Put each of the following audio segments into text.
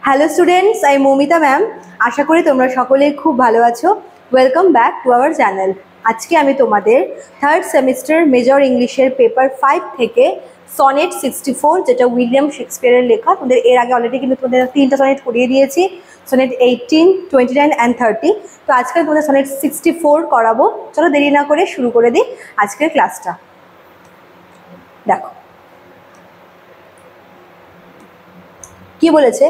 Hello students, আমি Moumita ma'am. আশা করি তোমরা সকলেই খুব ভালো আছো। Welcome back to our channel. আজকে আমি তোমাদের থার্ড সেমিস্টার মেজর ইংলিশের পেপার 5 থেকে সনেট 64, যেটা উইলিয়াম শেক্সপিয়ারের লেখা, তোমাদের এর আগে অলরেডি কিন্তু তোমাদের 3টা সনেট করিয়ে দিয়েছি, সনেট 18, 29 অ্যান্ড 30। তো আজকে তোমাদের সনেট 64 করাবো। চলো দেরি না করে শুরু করে দিই আজকের ক্লাসটা। দেখো কি বলেছে।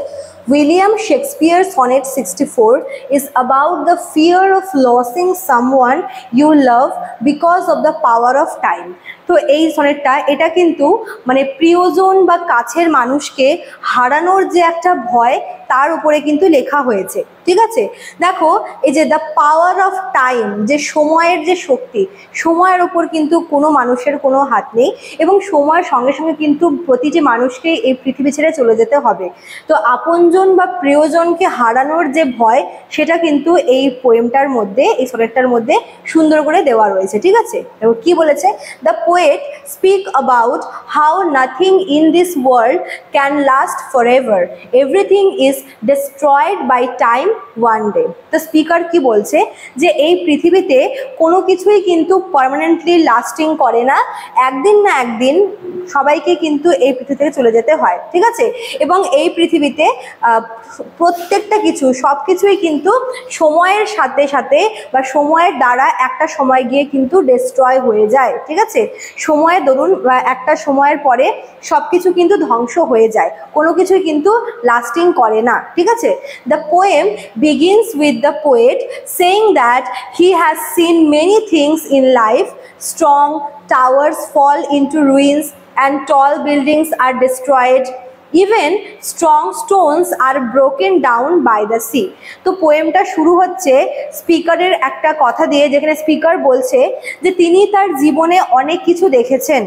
William Shakespeare's Sonnet 64 is about the fear of losing someone you love because of the power of time. তো এই সনেটটা এটা কিন্তু মানে প্রিয়জন বা কাছের মানুষকে হারানোর যে একটা ভয় তার উপরে কিন্তু লেখা হয়েছে, ঠিক আছে। দেখো এই যে দ্য পাওয়ার অফ টাইম, যে সময়ের যে শক্তি, সময়ের ওপর কিন্তু কোনো মানুষের কোনো হাত নেই এবং সময়ের সঙ্গে সঙ্গে কিন্তু প্রতিটি মানুষকে এই পৃথিবী ছেড়ে চলে যেতে হবে। তো আপনজন বা প্রিয়জনকে হারানোর যে ভয়, সেটা কিন্তু এই পোয়েমটার মধ্যে, এই সনেটটার মধ্যে সুন্দর করে দেওয়া রয়েছে, ঠিক আছে। এবং কি বলেছে, the poet speak about how nothing in this world can last for ever, everything is destroyed by time one day. তো স্পিকার কি বলছে যে এই পৃথিবীতে কোনো কিছুই কিন্তু পার্মানেন্টলি লাস্টিং করে না, একদিন না একদিন সবাইকে কিন্তু এই পৃথিবী থেকে চলে যেতে হয়, ঠিক আছে। এবং এই পৃথিবীতে প্রত্যেকটা কিছু, সব কিছুই কিন্তু সময়ের সাথে সাথে বা সময়ের দ্বারা একটা সময় গিয়ে কিন্তু ডিস্ট্রয় হয়ে যায়, ঠিক আছে। সময়ে ধরুন একটা সময়ের পরে সব কিছু কিন্তু ধ্বংস হয়ে যায়, কোনো কিছুই কিন্তু লাস্টিং করে না, ঠিক আছে। The poem begins with the poet saying that he has seen many things in life. Strong towers fall into ruins and tall buildings are destroyed. Even strong stones are broken down by the sea. তো পোয়েমটা শুরু হচ্ছে স্পিকারের একটা কথা দিয়ে, যেখানে speaker বলছে যে তিনি তার জীবনে অনেক কিছু দেখেছেন।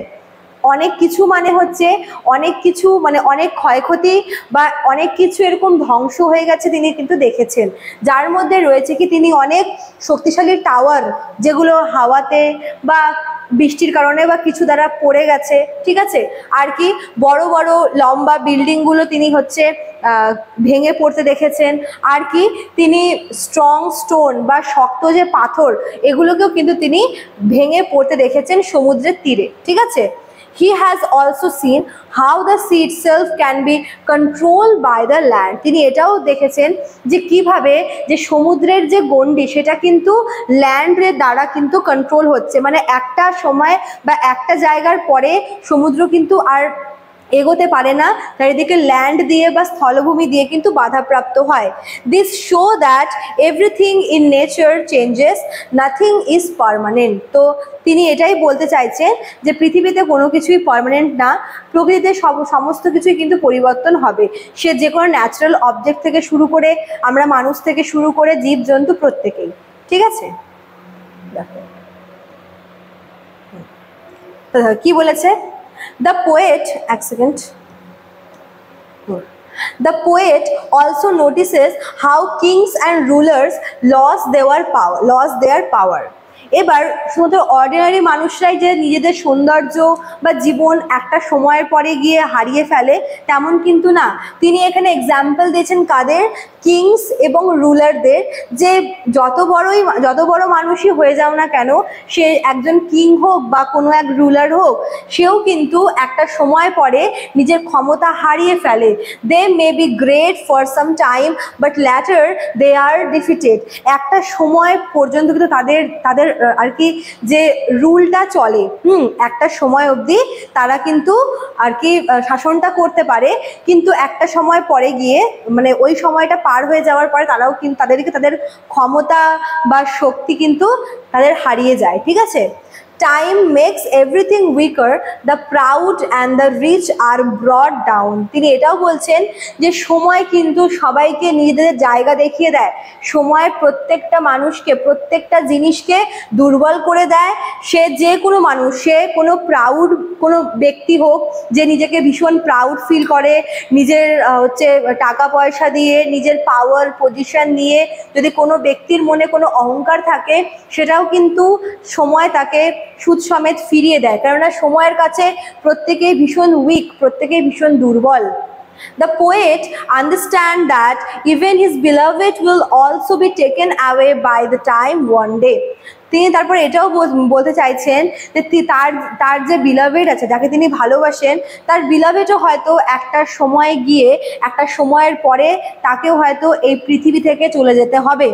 অনেক কিছু মানে হচ্ছে অনেক কিছু, মানে অনেক ক্ষয়ক্ষতি বা অনেক কিছু এরকম ধ্বংস হয়ে গেছে তিনি কিন্তু দেখেছেন, যার মধ্যে রয়েছে কি তিনি অনেক শক্তিশালী টাওয়ার, যেগুলো হাওয়াতে বা বৃষ্টির কারণে বা কিছু দ্বারা পড়ে গেছে, ঠিক আছে। আর কি বড় বড় লম্বা বিল্ডিংগুলো তিনি হচ্ছে ভেঙে পড়তে দেখেছেন। আর কি তিনি স্ট্রং স্টোন বা শক্ত যে পাথর, এগুলোকেও কিন্তু তিনি ভেঙে পড়তে দেখেছেন সমুদ্রের তীরে, ঠিক আছে। He has also seen how the sea itself can be controlled by the land. তিনি এটাও দেখেছেন যে কিভাবে যে সমুদ্রের যে গণ্ডি, সেটা কিন্তু ল্যান্ডের দ্বারা কিন্তু কন্ট্রোল হচ্ছে, মানে একটা সময় বা একটা জায়গার পরে সমুদ্র কিন্তু আর এগোতে পারে না, চারিদিকে ল্যান্ড দিয়ে বা স্থলভূমি দিয়ে কিন্তু বাধাপ্রাপ্ত হয়। This show that everything in nature changes, nothing is permanent. তো তিনি এটাই বলতে চাইছেন যে পৃথিবীতে কোনো কিছুই পার্মানেন্ট না, প্রকৃতিতে সমস্ত কিছুই কিন্তু পরিবর্তন হবে। সে যে কোনো ন্যাচারাল অবজেক্ট থেকে শুরু করে আমরা মানুষ থেকে শুরু করে জীবজন্তু প্রত্যেকেই, ঠিক আছে। কি বলেছে the poet, The poet also notices how kings and rulers lost their power. এবার শুধু অর্ডিনারি মানুষরাই যে নিজেদের সৌন্দর্য বা জীবন একটা সময়ের পরে গিয়ে হারিয়ে ফেলে, তেমন কিন্তু না। তিনি এখানে এক্সাম্পল দিয়েছেন কাদের, কিংস এবং রুলারদের। যে যত বড় মানুষই হয়ে যাও না কেন, সে একজন কিং হোক বা কোনো এক রুলার হোক, সেও কিন্তু একটা সময় পরে নিজের ক্ষমতা হারিয়ে ফেলে। They may be great for some time but later they are defeated. একটা সময় পর্যন্ত কিন্তু তাদের আর কি যে রুলটা চলে, একটা সময় অবধি তারা কিন্তু আর কি শাসনটা করতে পারে, কিন্তু একটা সময় পরে গিয়ে মানে ওই সময়টা পার হয়ে যাওয়ার পরে তারাও কিন্তু তাদের ক্ষমতা বা শক্তি কিন্তু তাদের হারিয়ে যায়, ঠিক আছে। Time makes everything weaker, the proud and the rich are brought down. তিনি এটাও বলছেন যে সময় কিন্তু সবাইকে নিজেদের জায়গা দেখিয়ে দেয়, সময় প্রত্যেকটা মানুষকে, প্রত্যেকটা জিনিসকে দুর্বল করে দেয়। সে যে কোনো মানুষ, সে কোনো প্রাউড কোনো ব্যক্তি হোক, যে নিজেকে ভীষণ প্রাউড ফিল করে, নিজের হচ্ছে টাকা পয়সা দিয়ে, নিজের পাওয়ার পজিশন নিয়ে যদি কোনো ব্যক্তির মনে কোনো অহংকার থাকে, সেটাও কিন্তু সময় তাকে সুদ সমেত ফিরিয়ে দেয়, কেননা সময়ের কাছে প্রত্যেকেই ভীষণ উইক, প্রত্যেকেই ভীষণ দুর্বল। The poet understands that even his beloved will also be taken away by the time one day. তিনি তারপর এটাও বলতে চাইছেন যে তার যে বিলাভেড আছে, যাকে তিনি ভালোবাসেন, তার বিলাভেডও হয়তো একটা সময় গিয়ে, একটা সময়ের পরে তাকেও হয়তো এই পৃথিবী থেকে চলে যেতে হবে।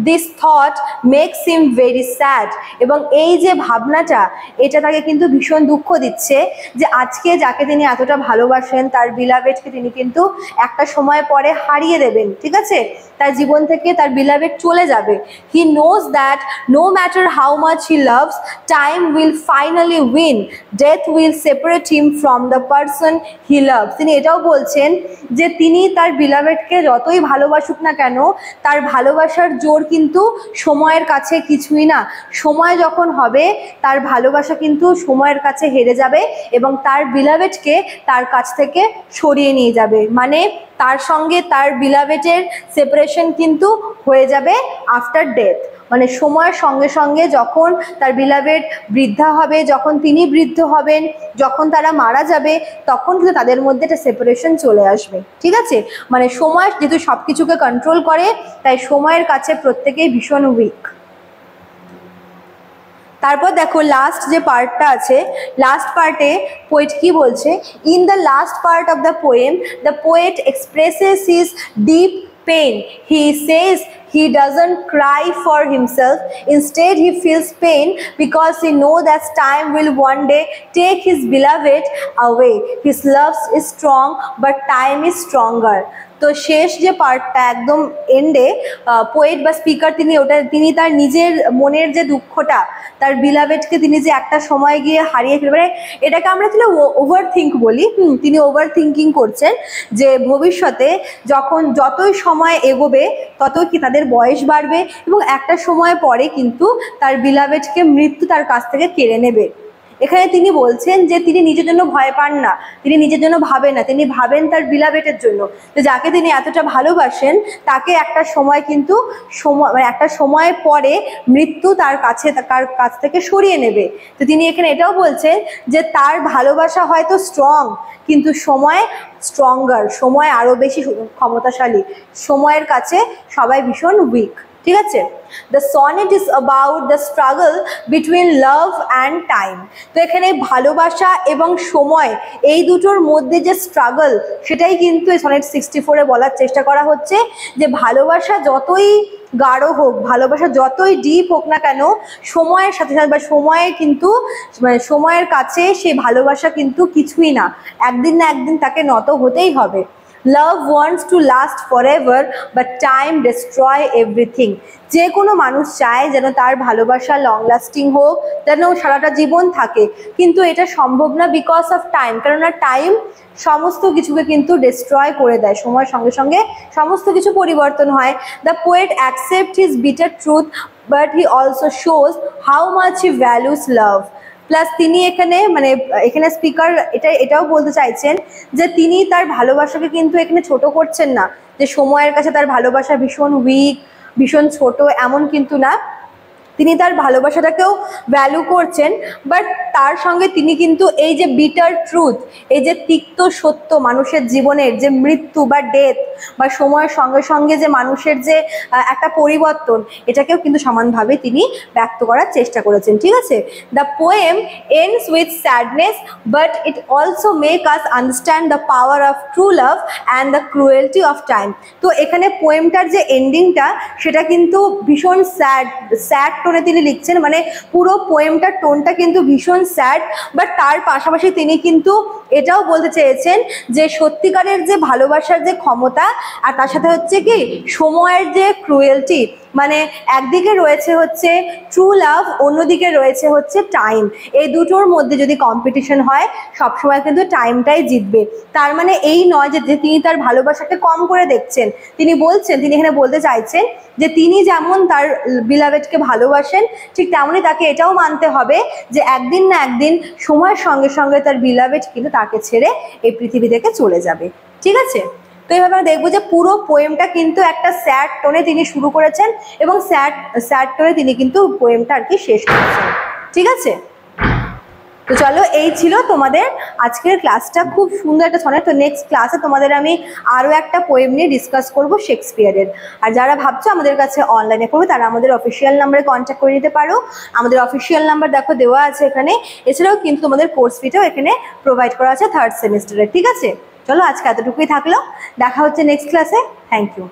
This thought makes him very sad. এবং এই যে ভাবনাটা, এটা তাকে কিন্তু ভীষণ দুঃখ দিচ্ছে যে আজকে যাকে তিনি এতটা ভালোবাসেন, তার বিলাভেডকে তিনি কিন্তু একটা সময় পরে হারিয়ে দেবেন। ঠিক আছে, তার জীবন থেকে তার বিলাভেড চলে যাবে। He knows that no matter how much he loves, time will finally win. Death will separate him from the person he loves. তিনি এটাও বলছেন যে তিনি তার বিলাভেডকে যতই ভালোবাসুক না কেন, তার ভালোবাসার জোর কিন্তু সময়ের কাছে কিছুই না। সময় যখন হবে, তার ভালোবাসা কিন্তু সময়ের কাছে হেরে যাবে এবং তার বিলাভেডকে তার কাছ থেকে সরিয়ে নিয়ে যাবে। মানে তার সঙ্গে তার বিলাভেডের সেপারেশন কিন্তু হয়ে যাবে আফটার ডেথ। মানে সময়ের সঙ্গে সঙ্গে যখন তার বিলাভেড বৃদ্ধা হবে, যখন তিনি বৃদ্ধ হবেন, যখন তারা মারা যাবে, তখন কিন্তু তাদের মধ্যে একটা সেপারেশন চলে আসবে। ঠিক আছে, মানে সময় যেহেতু সব কিছুকে কন্ট্রোল করে, তাই সময়ের কাছে প্রত্যেকেই ভীষণ উইক। তারপর দেখো লাস্ট যে পার্টটা আছে, লাস্ট পার্টে পোয়েট কি বলছে, in the last part of the poem the poet expresses his deep pain. He says he doesn't cry for himself. Instead, he feels pain because he knows that time will one day take his beloved away. His love is strong, but time is stronger. তো শেষ যে পার্টটা একদম এন্ডে poet বা speaker তিনি তার নিজের মনের যে দুঃখটা, তার বিলাভেডকে তিনি যে একটা সময় গিয়ে হারিয়ে ফেলবে, এটাকে আমরা তাহলে ওভার থিঙ্ক বলি। তিনি ওভার থিঙ্কিং করছেন যে ভবিষ্যতে যতই সময় এগোবে ততই কি তাদের বয়স বাড়বে এবং একটা সময় পরে কিন্তু তার বিলাভেডকে মৃত্যু তার কাছ থেকে কেড়ে নেবে। এখানে তিনি বলছেন যে তিনি নিজের জন্য ভয় পান না, তিনি নিজের জন্য ভাবেন না, তিনি ভাবেন তার বিলাভেডের জন্য, যে যাকে তিনি এতটা ভালোবাসেন তাকে একটা সময় কিন্তু একটা সময় পরে মৃত্যু তার কাছ থেকে সরিয়ে নেবে। তো তিনি এখানে এটাও বলছেন যে তার ভালোবাসা হয়তো স্ট্রং, কিন্তু সময় স্ট্রঙ্গার, সময় আরও বেশি ক্ষমতাশালী, সময়ের কাছে সবাই ভীষণ উইক। ঠিক আছে, the sonnet is about the struggle between love and time. তো এখানে ভালোবাসা এবং সময় এই দুটোর মধ্যে যে স্ট্রাগল, সেটাই কিন্তু এই সনেট 64-এ বলার চেষ্টা করা হচ্ছে যে ভালোবাসা যতই গাঢ় হোক, ভালোবাসা যতই ডিপ হোক না কেন, সময়ের সাথে সাথে বা সময়ের কাছে সেই ভালোবাসা কিন্তু কিছুই না, একদিন না একদিন তাকে নত হতেই হবে। Love wants to last forever, but time destroy everything. যে কোনো মানুষ চায় যেন তার ভালোবাসা লং লাস্টিং হোক, যেন সারাটা জীবন থাকে, কিন্তু এটা সম্ভব না বিকজ অফ টাইম। কেননা টাইম সমস্ত কিছুকে কিন্তু ডিস্ট্রয় করে দেয়, সময়ের সঙ্গে সঙ্গে সমস্ত কিছু পরিবর্তন হয়। The poet accept his bitter truth, but he also shows how much he values love. Plus তিনি এখানে স্পিকার এটাও বলতে চাইছেন যে তিনি তার ভালোবাসাকে কিন্তু এখানে ছোট করছেন না, যে সময়ের কাছে তার ভালোবাসা ভীষণ উইক, ভীষণ ছোট, এমন কিন্তু না। তিনি তার ভালোবাসাটাকেও ভ্যালু করছেন, বাট তার সঙ্গে তিনি কিন্তু এই যে বিটার ট্রুথ, এই যে তিক্ত সত্য মানুষের জীবনের, যে মৃত্যু বা ডেথ বা সময়ের সঙ্গে সঙ্গে যে মানুষের যে একটা পরিবর্তন, এটাকেও কিন্তু সমানভাবে তিনি ব্যক্ত করার চেষ্টা করেছেন। ঠিক আছে, the poem ends with sadness, but it also make us understand the power of true love and the cruelty of time. তো এখানে পোয়েমটার যে এন্ডিংটা, সেটা কিন্তু ভীষণ স্যাড টোনে তিনি লিখছেন, মানে পুরো পোয়েমটার টোনটা কিন্তু ভীষণ স্যাড, বাট তার পাশাপাশি তিনি কিন্তু এটাও বলতে চেয়েছেন যে সত্যিকারের যে ভালোবাসার যে ক্ষমতা, আর তার সাথে হচ্ছে কি সময়ের যে ক্রুয়েলটি, মানে একদিকে রয়েছে হচ্ছে ট্রু লাভ, অন্যদিকে রয়েছে হচ্ছে টাইম। এই দুটোর মধ্যে যদি কম্পিটিশন হয়, সবসময় কিন্তু টাইমটাই জিতবে। তার মানে এই নয় যে তিনি তার ভালোবাসাকে কম করে দেখছেন, তিনি এখানে বলতে চাইছেন যে তিনি যেমন তার বিলাভেডকে ভালোবাসেন, ঠিক তেমনই তাকে এটাও মানতে হবে যে একদিন না একদিন সময়ের সঙ্গে সঙ্গে তার বিলাভেড কিন্তু তাকে ছেড়ে এই পৃথিবী থেকে চলে যাবে। ঠিক আছে, তো এইভাবে আমরা দেখবো যে পুরো পোয়েমটা কিন্তু একটা স্যাড টোনে তিনি শুরু করেছেন এবং স্যাড টোনে তিনি কিন্তু পোয়েমটা আর কি শেষ করেছেন। ঠিক আছে। তো চলো, এই ছিল তোমাদের আজকের ক্লাসটা, খুব সুন্দর একটা সনেট। তো নেক্সট ক্লাসে তোমাদের আমি আরও একটা পোয়েম নিয়ে ডিসকাস করবো শেক্সপিয়ারের। আর যারা ভাবছো আমাদের কাছে অনলাইনে পড়বে তারা আমাদের অফিসিয়াল নাম্বারে কন্ট্যাক্ট করে নিতে পারো। আমাদের অফিসিয়াল নাম্বার দেখো দেওয়া আছে এখানে। এছাড়াও কিন্তু তোমাদের কোর্স ফিটাও এখানে প্রোভাইড করা আছে 3rd সেমিস্টারের। ঠিক আছে, চলো আজকে এতটুকুই থাকলো, দেখা হচ্ছে নেক্সট ক্লাসে। Thank you.